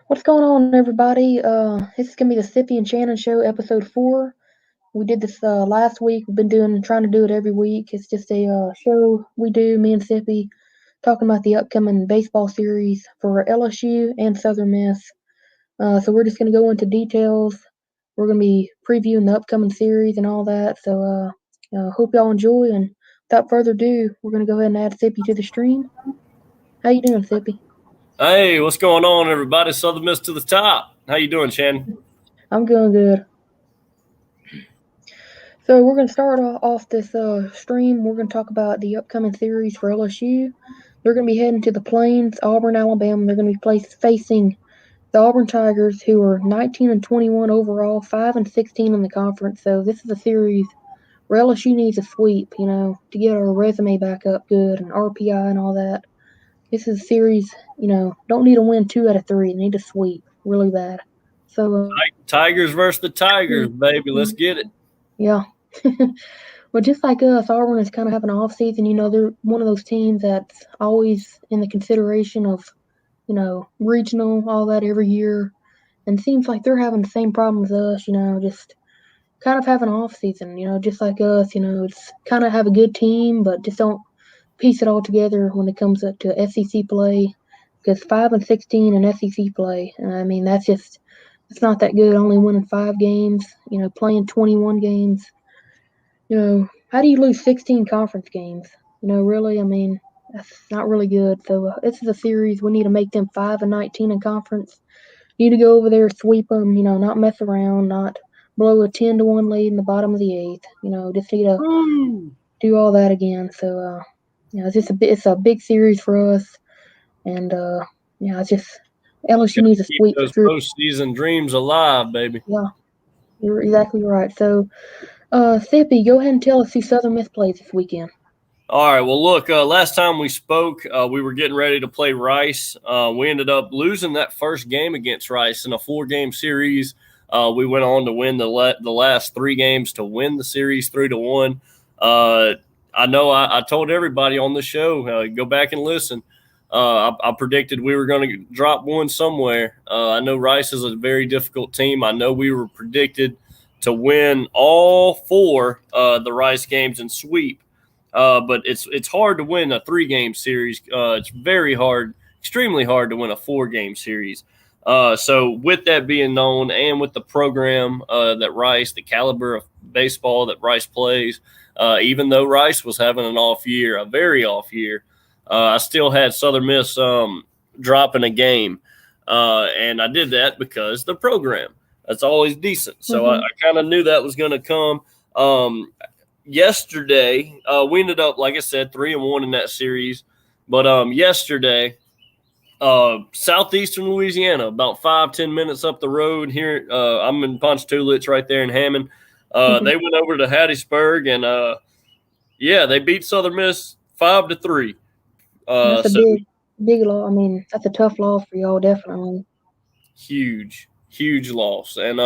What's going on, everybody? This is gonna be the Sippi and Shannon show, episode 4. We did this last week. We've been trying to do it every week. It's just a show we do, me and Sippi, talking about the upcoming baseball series for LSU and Southern Miss. So we're just gonna go into details. We're gonna be previewing the upcoming series and all that. So hope y'all enjoy. And without further ado, we're gonna go ahead and add Sippi to the stream. How you doing, Sippi? Hey, what's going on, everybody? Southern Miss to the top. How you doing, Shannon? I'm doing good. So we're going to start off this stream. We're going to talk about the upcoming series for LSU. They're going to be heading to the Plains, Auburn, Alabama. They're going to be facing the Auburn Tigers, who are 19 and 21 overall, 5 and 16 in the conference. So this is a series where LSU needs a sweep, to get our resume back up good and RPI and all that. This is a series, don't need to win 2 out of 3. They need a sweep really bad. So Tigers versus the Tigers, baby. Let's get it. Yeah. Well, just like us, Auburn is kind of having an off season. They're one of those teams that's always in the consideration of, regional, all that every year. And it seems like they're having the same problem as us, just kind of having an off season, just like us, it's kind of have a good team, but just don't piece it all together when it comes up to SEC play. Because 5 and 16 in SEC play, I mean, it's not that good, only winning 5 games, playing 21 games. How do you lose 16 conference games? Really, I mean, that's not really good. So this is a series. We need to make them 5 and 19 in conference. Need to go over there, sweep them. Not mess around, not blow a 10-1 lead in the bottom of the 8th. Just need to do all that again. So, it's a big series for us, and it's just LSU needs a sweep. Keep those postseason dreams alive, baby. Yeah, you're exactly right. So. Sippi, go ahead and tell us who Southern Miss plays this weekend. All right. Well, look, last time we spoke, we were getting ready to play Rice. We ended up losing that first game against Rice in a 4-game series. We went on to win the last 3 games to win the series 3-1. I know I told everybody on the show, go back and listen. I predicted we were going to drop one somewhere. I know Rice is a very difficult team. I know we were predicted to win all 4 the Rice games and sweep. But it's hard to win a 3-game series. It's very hard, extremely hard to win a 4-game series. So with that being known, and with the program that Rice, the caliber of baseball that Rice plays, even though Rice was having an off year, a very off year, I still had Southern Miss dropping a game. And I did that because the program. That's always decent. So I kind of knew that was going to come. Yesterday, we ended up, like I said, 3-1 in that series. But yesterday, southeastern Louisiana, about 5-10 minutes up the road here. I'm in Ponchatoula. It's right there in Hammond. They went over to Hattiesburg, and they beat Southern Miss 5-3. That's a big loss. I mean, that's a tough loss for y'all, definitely. Huge loss. And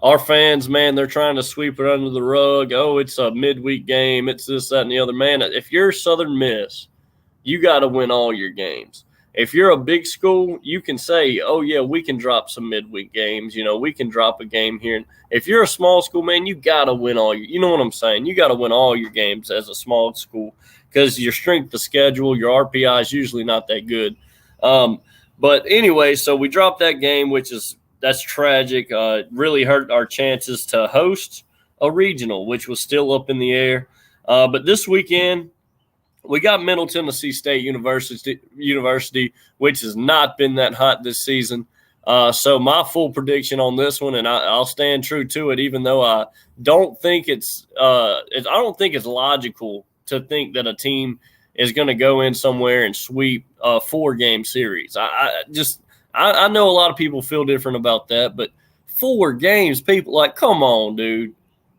our fans, man, they're trying to sweep it under the rug. Oh, it's a midweek game. It's this, that, and the other. Man, if you're Southern Miss, you got to win all your games. If you're a big school, you can say, oh, yeah, we can drop some midweek games. We can drop a game here. If you're a small school, man, you got to win all your – you know what I'm saying? You got to win all your games as a small school because your strength of schedule, your RPI is usually not that good. But anyway, so we dropped that game, which is – that's tragic. Really hurt our chances to host a regional, which was still up in the air. But this weekend, we got Middle Tennessee State University, which has not been that hot this season. So my full prediction on this one, and I'll stand true to it, even though I don't think it's logical to think that a team is going to go in somewhere and sweep a 4-game series. I know a lot of people feel different about that, but 4 games, people like, come on, dude.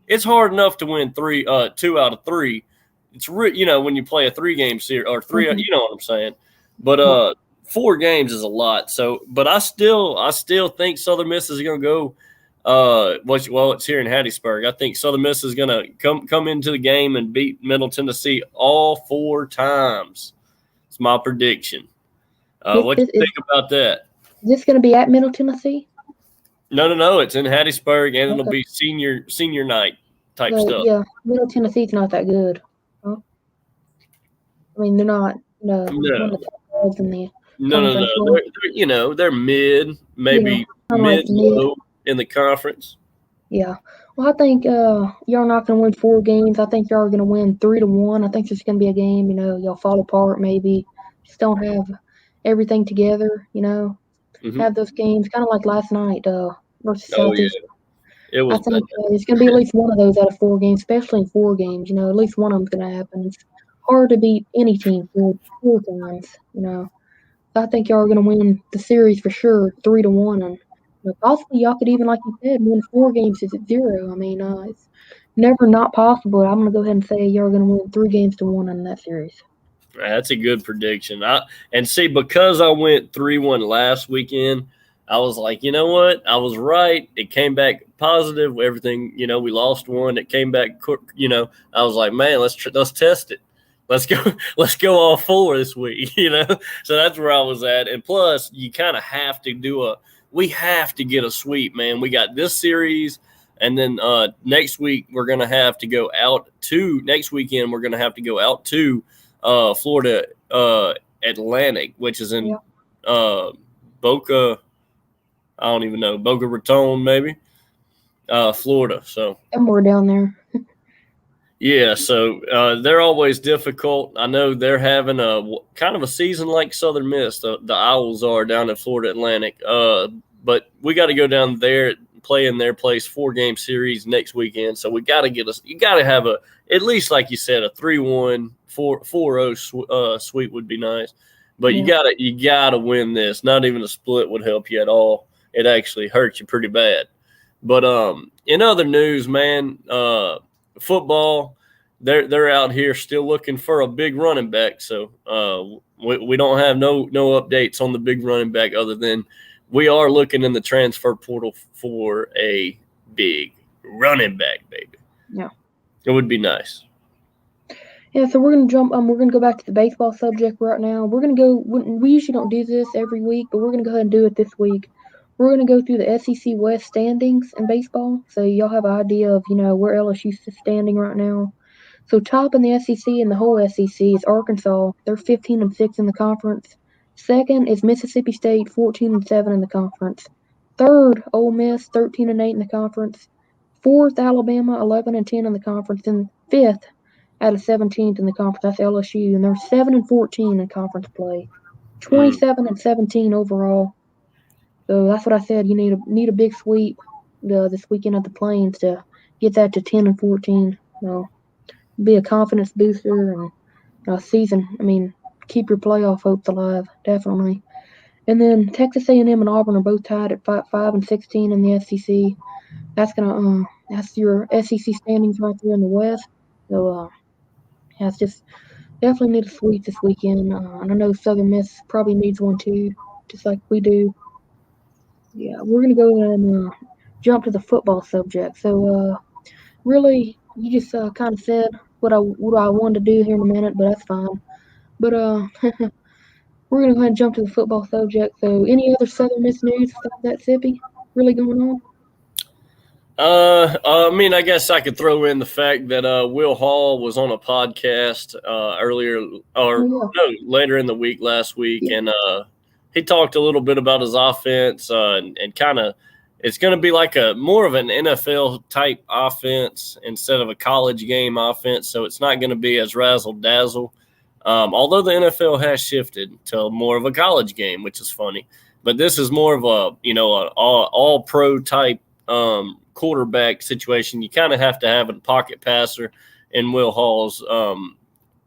It's hard enough to win 2 out of 3. It's when you play a 3-game series or 3, you know what I'm saying. But 4 games is a lot. So, but I still think Southern Miss is going to go. It's here in Hattiesburg. I think Southern Miss is going to come into the game and beat Middle Tennessee all 4 times. It's my prediction. What do you think about that? Is this going to be at Middle Tennessee? No. It's in Hattiesburg, and it'll Okay. be senior night type So, stuff. yeah, Middle Tennessee's not that good. Huh? I mean, they're not one of No, the top dogs in the no. conference. Well, They're mid, yeah, maybe kind of like mid mid. low in the conference. Yeah. Well, I think y'all not going to win 4 games. I think y'all are going to win 3-1. I think it's going to be a game, y'all fall apart maybe. Just don't have everything together, Hmm. have those games kind of like last night versus Oh Southeast. yeah, it I was bad. think it's going to be at least one of those out of 4 games, especially in 4 games. At least one of them's going to happen. It's hard to beat any team 4 times. So I think y'all are going to win the series for sure, 3-1, and possibly y'all could even, like you said, win 4 games to 0. I mean, it's never not possible. I'm going to go ahead and say y'all are going to win 3 games to 1 in that series. That's a good prediction. And see, because I went 3-1 last weekend, I was like, you know what? I was right. It came back positive. Everything, we lost one. It came back quick. I was like, man, let's test it. Let's go. Let's go all 4 this week. So that's where I was at. And plus, you kind of have to we have to get a sweep, man. We got this series. And then next week we're gonna have to go out to next weekend. We're gonna have to go out to Florida Atlantic, which is in Yeah, Boca. I don't even know, Boca Raton, maybe, Florida. So somewhere down there. yeah, so they're always difficult. I know they're having a kind of a season like Southern Miss. The Owls are down in Florida Atlantic. But we got to go down there, play in their place, 4-game series next weekend. So we got to you got to have at least, like you said, a 3-1, 4-0 sweep would be nice. But Yeah, you gotta win this. Not even a split would help you at all. It actually hurts you pretty bad. But in other news, man, football, they're out here still looking for a big running back. So we don't have no updates on the big running back other than we are looking in the transfer portal for a big running back, baby. yeah. It would be nice. Yeah, so we're gonna jump. We're gonna go back to the baseball subject right now. We're gonna go. We usually don't do this every week, but we're gonna go ahead and do it this week. We're gonna go through the SEC West standings in baseball, so y'all have an idea of where LSU's standing right now. So top in the SEC and the whole SEC is Arkansas. They're 15-6 in the conference. Second is Mississippi State, 14-7 in the conference. Third, Ole Miss, 13-8 in the conference. Fourth, Alabama, 11-10 in the conference, and fifth out of 17th in the conference. That's LSU, and they're 7-14 in conference play, Mm. 27-17 overall. So that's what I said. You need a big sweep this weekend at the Plains to get that to 10-14. Be a confidence booster and a season. I mean, keep your playoff hopes alive, definitely. And then Texas A&M and Auburn are both tied at 5-16 in the SEC. That's your SEC standings right there in the West. So yeah, it's just definitely need a sweep this weekend. And I know Southern Miss probably needs one too, just like we do. Yeah, we're gonna go ahead and jump to the football subject. So really, you just kind of said what I wanted to do here in a minute, but that's fine. But we're gonna go ahead and jump to the football subject. So any other Southern Miss news besides that, Sippy? Really going on? I mean, I guess I could throw in the fact that Will Hall was on a podcast earlier, or Oh no, later in the week last week, yeah, and he talked a little bit about his offense and kind of it's going to be like a more of an NFL type offense instead of a college game offense. So it's not going to be as razzle dazzle. Although the NFL has shifted to more of a college game, which is funny, but this is more of a an all pro type quarterback situation. You kind of have to have a pocket passer in Will Hall's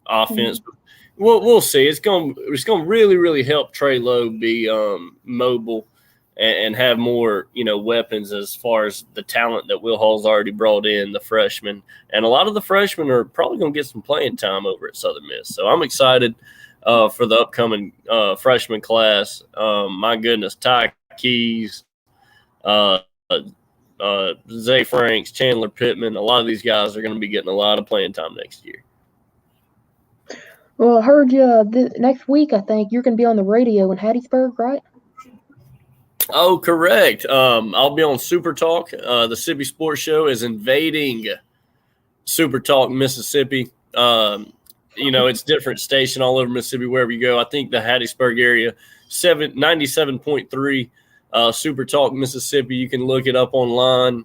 offense. yeah. We'll see. It's going to really help Trey Lowe be mobile and have more weapons as far as the talent that Will Hall's already brought in, the freshmen, and a lot of the freshmen are probably going to get some playing time over at Southern Miss. So I'm excited for the upcoming freshman class. My goodness, Ty Keys, uh, Zay Franks, Chandler Pittman, a lot of these guys are going to be getting a lot of playing time next year. Well, I heard you next week. I think you're gonna be on the radio in Hattiesburg, right? Oh, correct. I'll be on Super Talk. The Sippi Sports Show is invading Super Talk, Mississippi. It's different station all over Mississippi wherever you go. I think the Hattiesburg area, 97.3 Super Talk, Mississippi. You can look it up online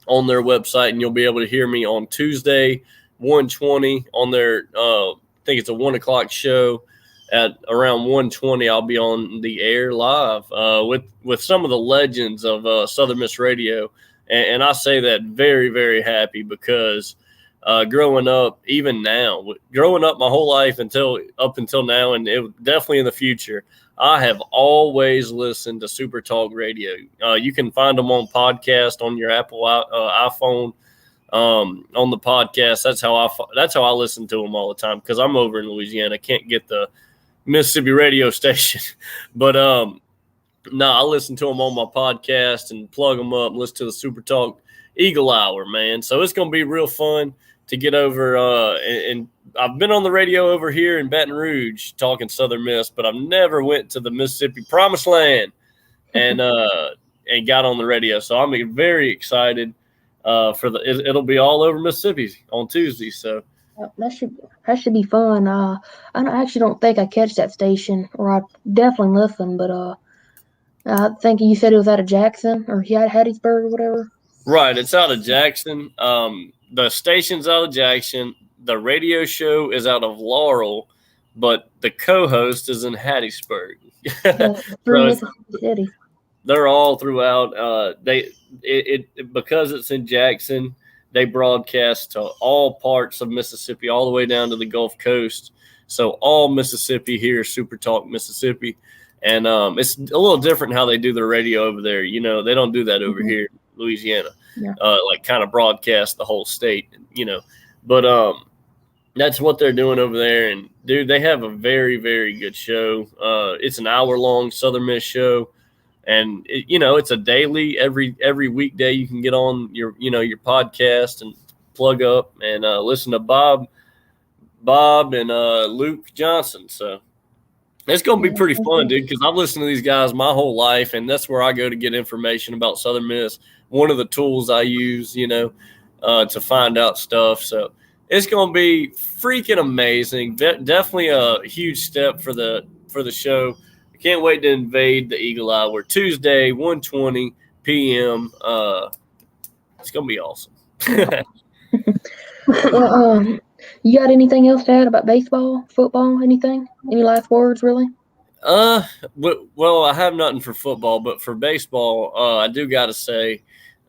on their website, and you'll be able to hear me on Tuesday, 1:20 on their. I think it's a 1:00 show. At around 1:20, I'll be on the air live with some of the legends of Southern Miss Radio, and I say that very, very happy because growing up, even now, growing up my whole life up until now, and definitely in the future, I have always listened to Super Talk Radio. You can find them on podcast on your Apple iPhone. On the podcast, that's how I listen to them all the time because I'm over in Louisiana. Can't get the Mississippi radio station, but no, I listen to them on my podcast and plug them up and listen to the Super Talk Eagle Hour, man. So it's gonna be real fun to get over. And I've been on the radio over here in Baton Rouge talking Southern Miss, but I've never went to the Mississippi Promised Land and got on the radio. So I'm very excited it'll be all over Mississippi on Tuesday. So. That should be fun. I actually don't think I catch that station, or I definitely listen. But I think you said it was out of Jackson or Hattiesburg or whatever. Right, it's out of Jackson. The station's out of Jackson. The radio show is out of Laurel, but the co-host is in Hattiesburg. Through Mississippi City. They're all throughout. Because it's in Jackson. They broadcast to all parts of Mississippi, all the way down to the Gulf Coast. So all Mississippi here, Super Talk Mississippi. And it's a little different how they do their radio over there. They don't do that over here in Louisiana, like kind of broadcast the whole state, But that's what they're doing over there. And, dude, they have a very, very good show. It's an hour-long Southern Miss show. And it's a daily every weekday you can get on your podcast and plug up and listen to Bob and Luke Johnson. So it's gonna be pretty fun, dude. Because I've listened to these guys my whole life, and that's where I go to get information about Southern Miss. One of the tools I use, to find out stuff. So it's gonna be freaking amazing. Definitely a huge step for the show. Can't wait to invade the Eagle Hour Tuesday, 1:20 p.m. It's gonna be awesome. Well, you got anything else to add about baseball, football, anything? Any last words, really? Well, I have nothing for football, but for baseball, I do got to say,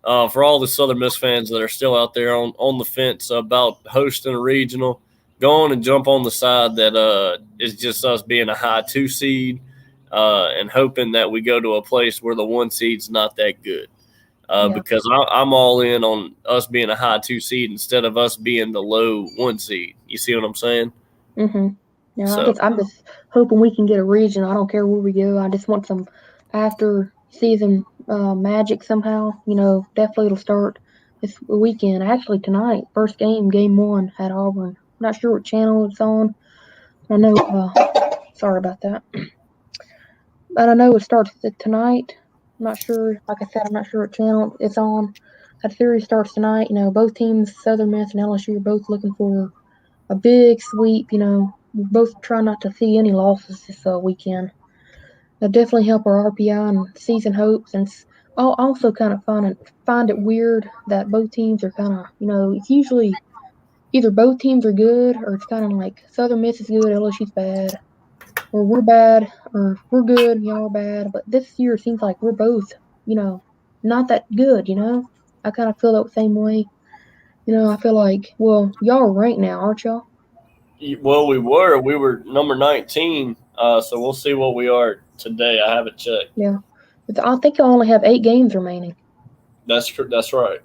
for all the Southern Miss fans that are still out there on the fence about hosting a regional, go on and jump on the side that is just us being a high 2 seed. And hoping that we go to a place where the 1 seed's not that good. Because I'm all in on us being a high 2 seed instead of us being the low 1 seed. You see what I'm saying? Mm-hmm. Yeah, I'm just hoping we can get a region. I don't care where we go. I just want some after season magic somehow. Definitely it'll start this weekend. Actually tonight, first game 1 at Auburn. I'm not sure what channel it's on. I know. Sorry about that. But I know it starts tonight. I'm not sure. Like I said, I'm not sure what channel it's on. That series starts tonight. Both teams, Southern Miss and LSU, are both looking for a big sweep. We're both trying not to see any losses this weekend. It'll definitely help our RPI and season hopes. And I'll also kind of find it weird that both teams are kind of, it's usually either both teams are good or it's kind of like Southern Miss is good, LSU's bad. Or we're bad, or we're good, y'all are bad. But this year it seems like we're both, not that good, I kind of feel that same way. I feel like, well, y'all are ranked now, aren't y'all? Well, we were number 19, so we'll see what we are today. I haven't checked. Yeah. I think y'all only have 8 games remaining. That's right.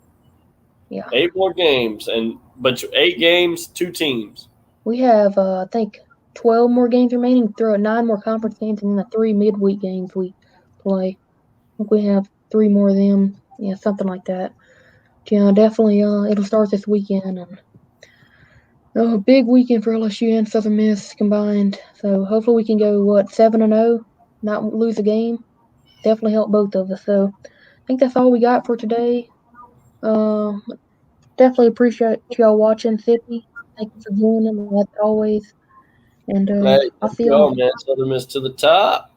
Yeah. 8 more games, but 8 games, 2 teams. We have, I think, 12 more games remaining. Throw 9 more conference games, and then the 3 midweek games we play. I think we have 3 more of them. Yeah, something like that. Yeah, definitely. It'll start this weekend, and a big weekend for LSU and Southern Miss combined. So hopefully we can go 7-0, not lose a game. definitely helped both of us. So I think that's all we got for today. Uh, Definitely appreciate y'all watching, Sippi. Thank you for joining, as always. And Hey, I'll let's see y'all. go, man. Southern Miss to the top.